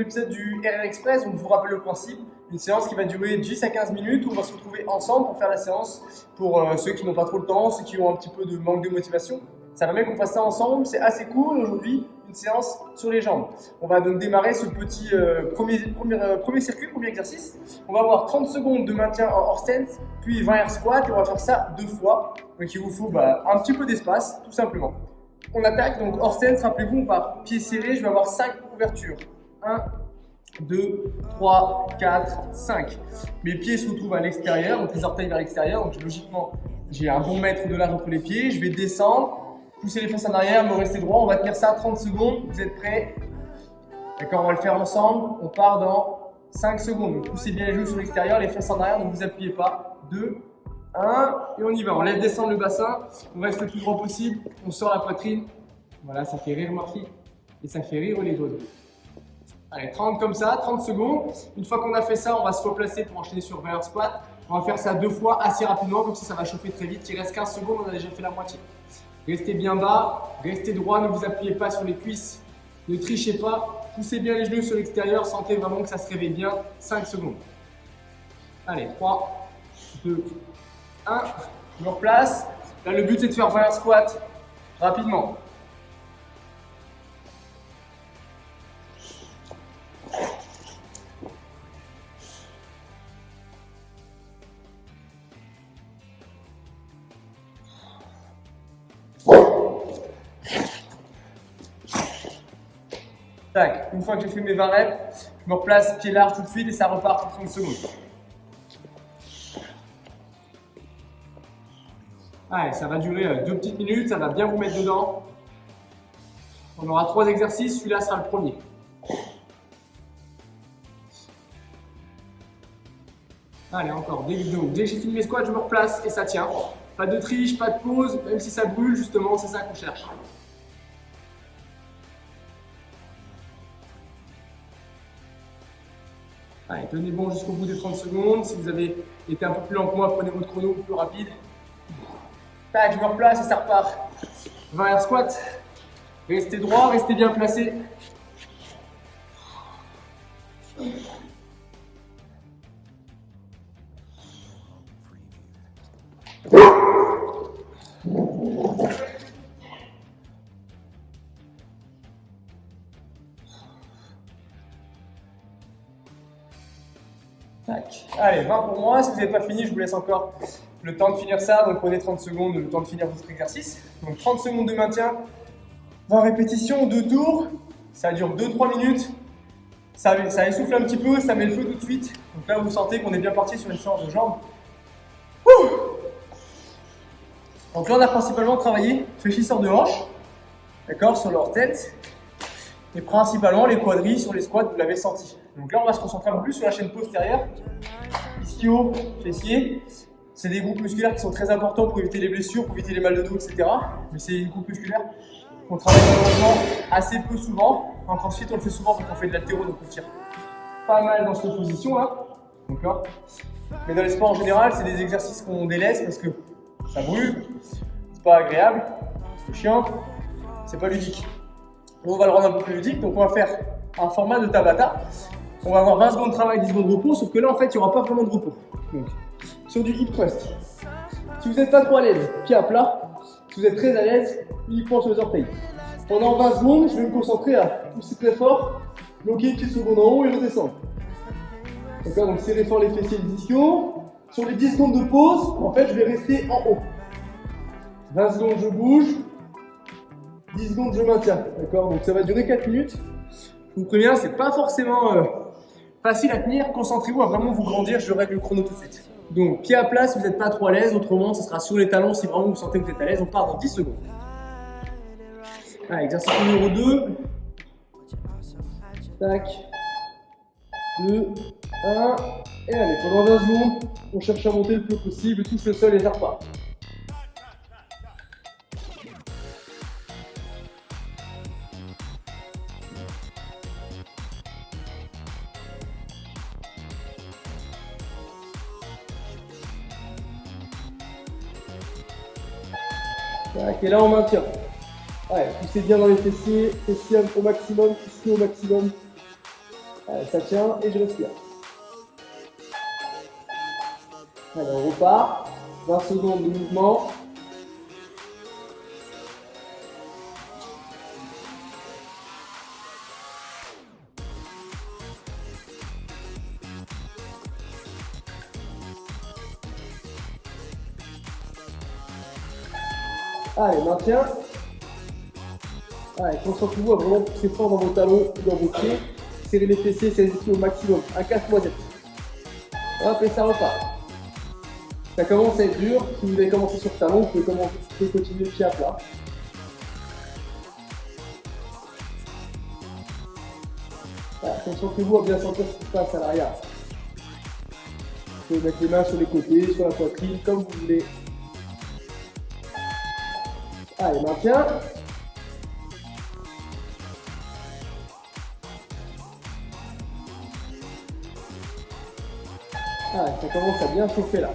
l'épisode du RR Express, donc je vous rappelle le principe. Une séance qui va durer 10 à 15 minutes où on va se retrouver ensemble pour faire la séance pour ceux qui n'ont pas trop le temps, ceux qui ont un petit peu de manque de motivation. Ça va bien qu'on fasse ça ensemble, c'est assez cool. Aujourd'hui, une séance sur les jambes. On va donc démarrer ce petit premier circuit, premier exercice. On va avoir 30 secondes de maintien en hors stance, puis 20 air squat et on va faire ça 2 fois. Donc il vous faut un petit peu d'espace, tout simplement. On attaque donc hors stance, rappelez-vous, on part pied serré, je vais avoir 5 ouvertures. 1, 2, 3, 4, 5. Mes pieds se retrouvent à l'extérieur, donc les orteils vers l'extérieur. Donc logiquement, j'ai un bon mètre de large entre les pieds. Je vais descendre, pousser les fesses en arrière, me rester droit. On va tenir ça 30 secondes. Vous êtes prêts? D'accord, on va le faire ensemble. On part dans 5 secondes. Donc, poussez bien les genoux sur l'extérieur, les fesses en arrière, ne vous appuyez pas. 2, 1, et on y va. On laisse descendre le bassin. On reste le plus droit possible. On sort la poitrine. Voilà, ça fait rire Murphy. Et ça fait rire les oiseaux. Allez, 30 comme ça, 30 secondes. Une fois qu'on a fait ça, on va se replacer pour enchaîner sur 20 squat. On va faire ça 2 fois assez rapidement, comme ça va chauffer très vite. Il reste 15 secondes, on a déjà fait la moitié. Restez bien bas, restez droit, ne vous appuyez pas sur les cuisses. Ne trichez pas, poussez bien les genoux sur l'extérieur, sentez vraiment que ça se réveille bien. 5 secondes. Allez, 3, 2, 1. Je me replace. Là, le but c'est de faire 20 squats rapidement. Tac. Une fois que j'ai fait mes 20 reps, je me replace pied large tout de suite et ça repart pour 30 secondes. Allez, ça va durer 2 petites minutes, ça va bien vous mettre dedans. On aura 3 exercices, celui-là sera le premier. Allez, encore, dès que j'ai fini mes squats, je me replace et ça tient. Pas de triche, pas de pause, même si ça brûle, justement, c'est ça qu'on cherche. Allez, tenez bon jusqu'au bout des 30 secondes. Si vous avez été un peu plus lent que moi, prenez votre chrono plus rapide. Tac, je me replace et ça repart. 20 air squat. Restez droit, restez bien placé. Tac. Allez, 20 pour moi. Si vous n'avez pas fini, je vous laisse encore le temps de finir ça. Donc prenez 30 secondes, le temps de finir votre exercice. Donc 30 secondes de maintien, 20 répétitions, 2 tours. Ça dure 2-3 minutes. Ça essouffle un petit peu, ça met le feu tout de suite. Donc là, vous sentez qu'on est bien parti sur une séance de jambes. Ouh. Donc là, on a principalement travaillé fléchisseurs de hanches, d'accord, sur leur tête. Et principalement les quadris sur les squats, vous l'avez senti. Donc là, on va se concentrer un peu plus sur la chaîne postérieure, ischio, fessier. C'est des groupes musculaires qui sont très importants pour éviter les blessures, pour éviter les mal de dos, etc. Mais c'est des groupes musculaires qu'on travaille malheureusement assez peu souvent. En CrossFit, on le fait souvent quand on fait de l'haltéro, donc on tire pas mal dans cette position-là. D'accord. Mais dans les sports en général, c'est des exercices qu'on délaisse parce que ça brûle, c'est pas agréable, c'est chiant, c'est pas ludique. On va le rendre un peu plus ludique, donc on va faire un format de Tabata. On va avoir 20 secondes de travail, 10 secondes de repos, sauf que là en fait il n'y aura pas vraiment de repos. Donc, sur du hip thrust. Si vous n'êtes pas trop à l'aise, pied à plat. Si vous êtes très à l'aise, uniquement sur les orteils. Pendant 20 secondes, je vais me concentrer à pousser très fort, bloquer une petite seconde en haut et redescendre. D'accord, donc serrez fort les fessiers et les ischios. Sur les 10 secondes de pause, en fait je vais rester en haut. 20 secondes je bouge, 10 secondes je maintiens. D'accord, donc ça va durer 4 minutes. Je vous préviens, c'est pas forcément facile à tenir. Concentrez-vous à vraiment vous grandir, je règle le chrono tout de suite. Donc pied à plat si vous n'êtes pas trop à l'aise, autrement ce sera sur les talons si vraiment vous sentez que vous êtes à l'aise. On part dans 10 secondes. Allez, exercice numéro 2. Tac. 2, 1. Et allez, pendant 20 secondes, on cherche à monter le plus possible, touche le sol et ça repart. Et là on maintient. Allez, poussez bien dans les fessiers, fessiers au maximum, ici au maximum. Allez, ça tient et je respire. Allez, on repart. 20 secondes de mouvement. Allez, maintien. Allez, concentrez-vous à vraiment pousser fort dans vos talons, dans vos pieds. Serrez les fessiers, serrez les pieds au maximum. Un casse-noisette. Hop, et ça repart. Ça commence à être dur. Si vous avez commencé sur talon, vous pouvez continuer le pied à plat. Concentrez-vous à bien sentir ce qui se passe à l'arrière. Vous pouvez mettre les mains sur les côtés, sur la poitrine, comme vous voulez. Allez, maintien. Allez, ça commence à bien chauffer là.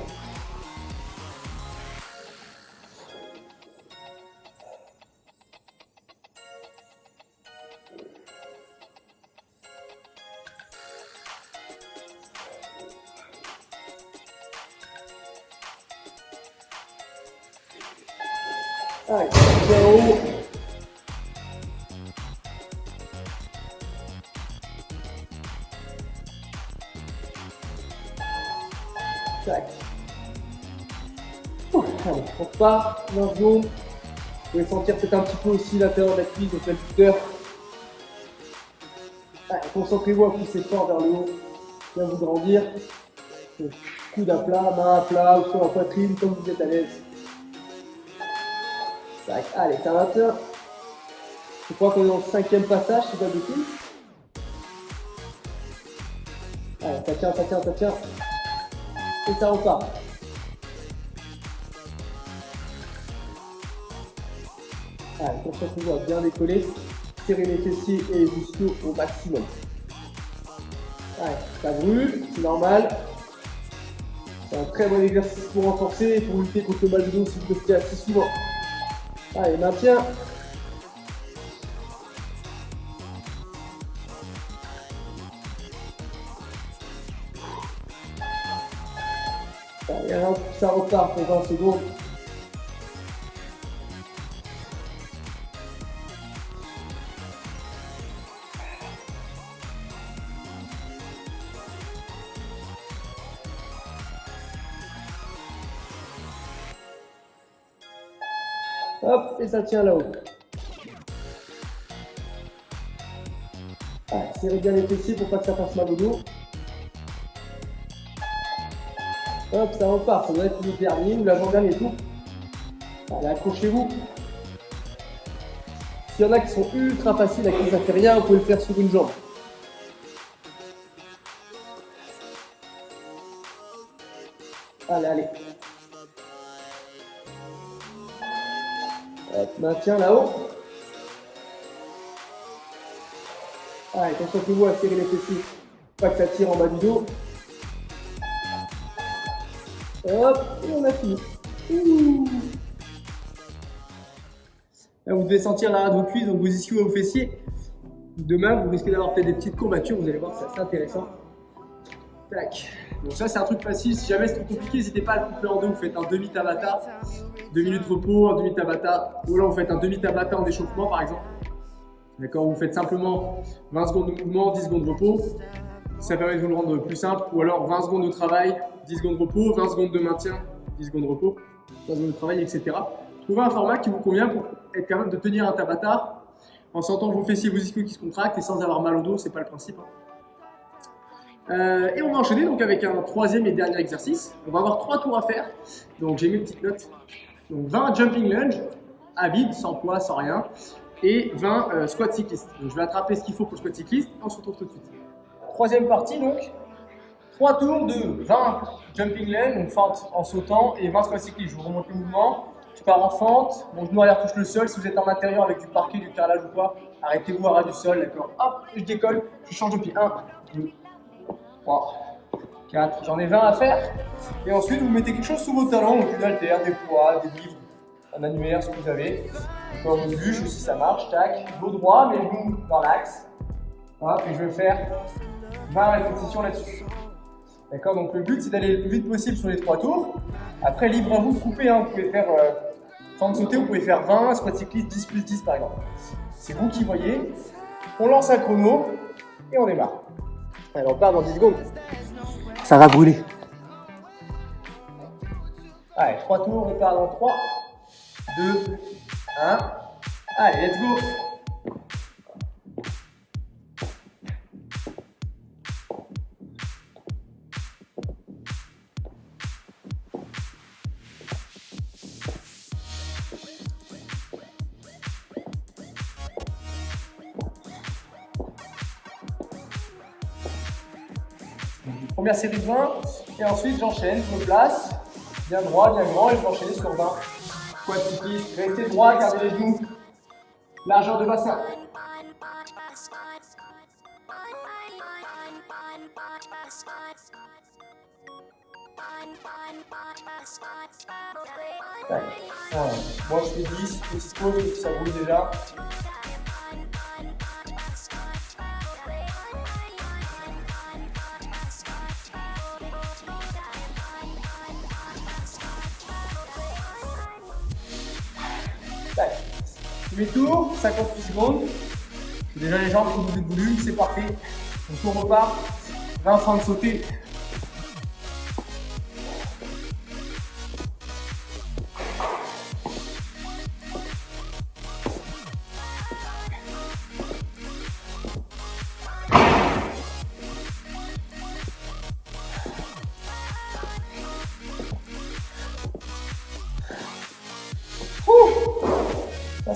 Allez, bien haut. Tac. Allez, on repart, 20 secondes. Vous pouvez sentir peut-être un petit peu aussi l'intérieur de la cuisse, donc l'adducteur. Allez, concentrez-vous à pousser fort vers le haut, bien vous grandir. Coude à plat, main à plat, ou sur la poitrine, comme vous êtes à l'aise. Tac, allez, ça va bien. Je crois qu'on est dans le 5e passage, c'est pas de tout. Allez, ça tient, ça tient, ça tient. Et ça repart. Allez, concentrez-vous à bien décoller. Serrez les fessiers et les ischios au maximum. Allez, ça brûle, c'est normal. C'est un très bon exercice pour renforcer et pour lutter contre le mal de dos si vous le faites assez souvent. Allez, maintien. Allez, hop, ça repart pour 20 secondes. Hop, et ça tient là-haut. Allez, serrez bien les fessiers pour pas que ça fasse mal au dos. Hop, ça repart, ça doit être le dernier ou l'avant-dernier tour. Allez, accrochez-vous. S'il y en a qui sont ultra faciles, à qui ça fait rien, vous pouvez le faire sur une jambe. Allez, allez. Hop, maintien là-haut. Allez, concentrez-vous à serrer les fessiers, pas que ça tire en bas du dos. Hop, et on a fini. Ouh. Là, vous devez sentir l'arrière de vos cuisses, donc vos ischios et vos fessiers. Demain, vous risquez d'avoir peut-être des petites courbatures, vous allez voir, c'est assez intéressant. Tac. Donc ça, c'est un truc facile. Si jamais c'est trop compliqué, n'hésitez pas à le couper en deux. Vous faites un demi-tabata, 2 minutes repos, un demi-tabata. Ou là, vous faites un demi-tabata en échauffement, par exemple. D'accord, vous faites simplement 20 secondes de mouvement, 10 secondes de repos. Ça permet de vous le rendre plus simple. Ou alors 20 secondes de travail, 10 secondes de repos, 20 secondes de maintien, 10 secondes de repos, 20 secondes de travail, etc. Trouvez un format qui vous convient pour être capable de tenir un tabata en sentant vos fessiers, vos ischios qui se contractent et sans avoir mal au dos, c'est pas le principe. Et on va enchaîner donc avec un troisième et dernier exercice. On va avoir 3 tours à faire. Donc j'ai mis une petite note. Donc 20 jumping lunge à vide, sans poids, sans rien. Et 20 squats cyclistes. Donc je vais attraper ce qu'il faut pour le squat cycliste et on se retrouve tout de suite. Troisième partie donc. 3 tours de 20 jumping lunge, donc fente en sautant, et 20 squats cyclistes. Je vous remonte le mouvement. Je pars en fente, mon genou arrière touche le sol. Si vous êtes en intérieur avec du parquet, du carrelage ou quoi, arrêtez-vous à ras du sol, d'accord. Hop, je décolle, je change de pied. 1, 2, 3, 4, j'en ai 20 à faire. Et ensuite, vous mettez quelque chose sous vos talons, donc une haltère, des poids, des livres, un annuaire, ce que vous avez. Comme une bûche, si ça marche, tac. Dos droit, mes genoux dans l'axe. Hop, et je vais faire 20 répétitions là-dessus. D'accord, donc le but c'est d'aller le plus vite possible sur les 3 tours. Après, libre à vous de couper, hein. Vous pouvez faire fente sautée, vous pouvez faire 20, squat cycliste 10 plus 10 par exemple. C'est vous qui voyez. On lance un chrono et on démarre. Alors on part dans 10 secondes. Ça va brûler. Allez, 3 tours, on part dans 3, 2, 1. Allez, let's go. Première série de 20, et ensuite j'enchaîne, je me place, bien droit, bien grand, et je vais enchaîner sur 20. Squat cycliste, restez droit, gardez les genoux, largeur de bassin. Voilà. Moi je fais 10, petite pause, ça bouge déjà. Demi-tour, 58 secondes. Déjà les jambes sont doublées de volume, c'est parfait. Donc on repart, 20 fentes sautées.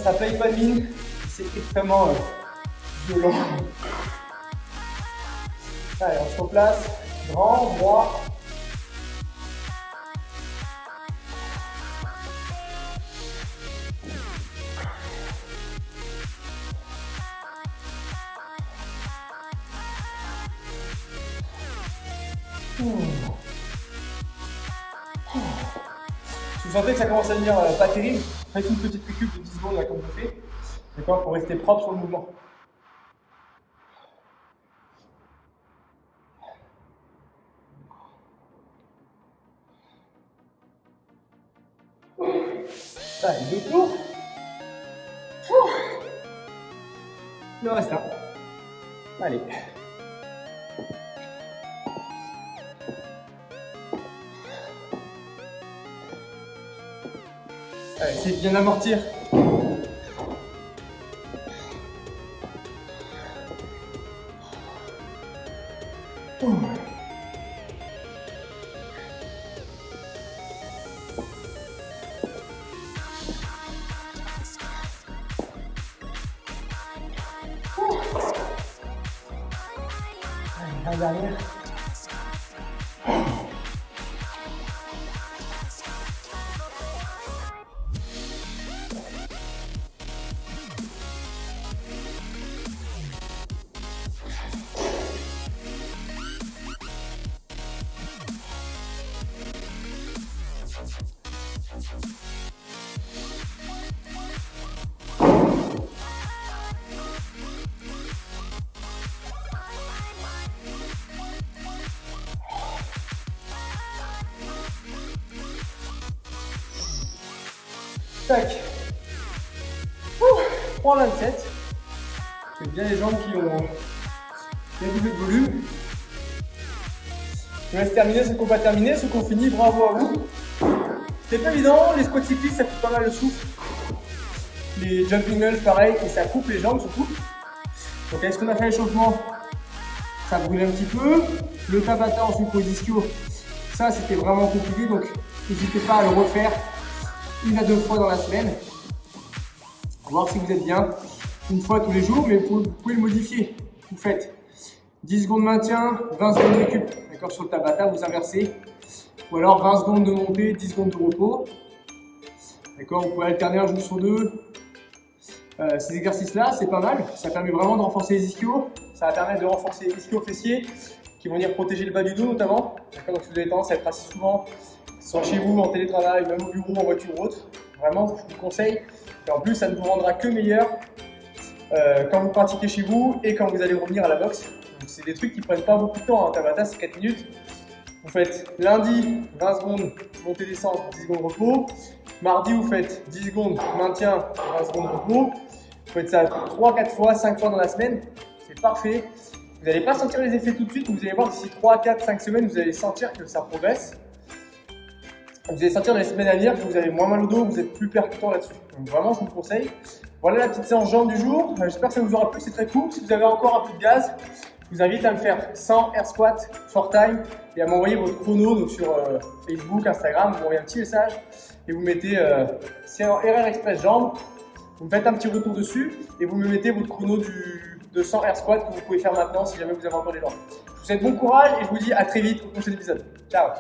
Ça paye pas de mine, c'est extrêmement violent. Allez, on se replace, grand, droit. Vous sentez que ça commence à devenir pas terrible. Faites une petite récup de 10 secondes là comme je fais. D'accord, pour rester propre sur le mouvement. Allez, 2 tours. Il en reste un. Allez. Allez, essayez de bien amortir. Allez, derrière. Tac. 3,27. C'est bien les jambes qui ont bien doublé de volume. Je laisse terminer ceux qui n'ont pas terminé, ceux qui ont fini, bravo à vous. C'est pas évident, les squats cyclistes ça coûte pas mal le souffle. Les jumping nulls pareil, et ça coupe les jambes surtout. Donc est-ce qu'on a fait l'échauffement? Ça brûle un petit peu. Le Tabata en sucre ischio, ça c'était vraiment compliqué, donc n'hésitez pas à le refaire 1 à 2 fois dans la semaine. Voir si vous êtes bien. Une fois tous les jours, mais vous pouvez le modifier. Vous faites 10 secondes de maintien, 20 secondes de récup. D'accord, sur le Tabata, vous inversez. Ou alors 20 secondes de montée, 10 secondes de repos. D'accord, vous pouvez alterner un jour sur 2. Ces exercices-là, c'est pas mal. Ça permet vraiment de renforcer les ischios. Ça va permettre de renforcer les ischio-fessiers qui vont venir protéger le bas du dos notamment. D'accord, donc si vous avez tendance à être assis souvent, soit chez vous, en télétravail, même au bureau, en voiture ou autre, vraiment, je vous le conseille. Et en plus, ça ne vous rendra que meilleur quand vous pratiquez chez vous et quand vous allez revenir à la boxe. Donc c'est des trucs qui prennent pas beaucoup de temps. Tabata, c'est 4 minutes. Vous faites lundi 20 secondes montée descente, 10 secondes repos. Mardi, vous faites 10 secondes maintien, 20 secondes repos. Vous faites ça 3, 4 fois, 5 fois dans la semaine. C'est parfait. Vous n'allez pas sentir les effets tout de suite. Vous allez voir d'ici 3, 4, 5 semaines, vous allez sentir que ça progresse. Vous allez sentir dans les semaines à venir que vous avez moins mal au dos, vous êtes plus percutant là-dessus. Donc vraiment, je vous le conseille. Voilà la petite séance jambes du jour. J'espère que ça vous aura plu, c'est très cool. Si vous avez encore un peu de gaz, je vous invite à me faire 100 air squat 4 time et à m'envoyer votre chrono donc sur Facebook, Instagram. Vous m'envoyez un petit message et vous mettez c'est en RR Express jambes. Vous me faites un petit retour dessus et vous me mettez votre chrono de 100 air squat que vous pouvez faire maintenant si jamais vous avez encore des jambes. Je vous souhaite bon courage et je vous dis à très vite au prochain épisode. Ciao!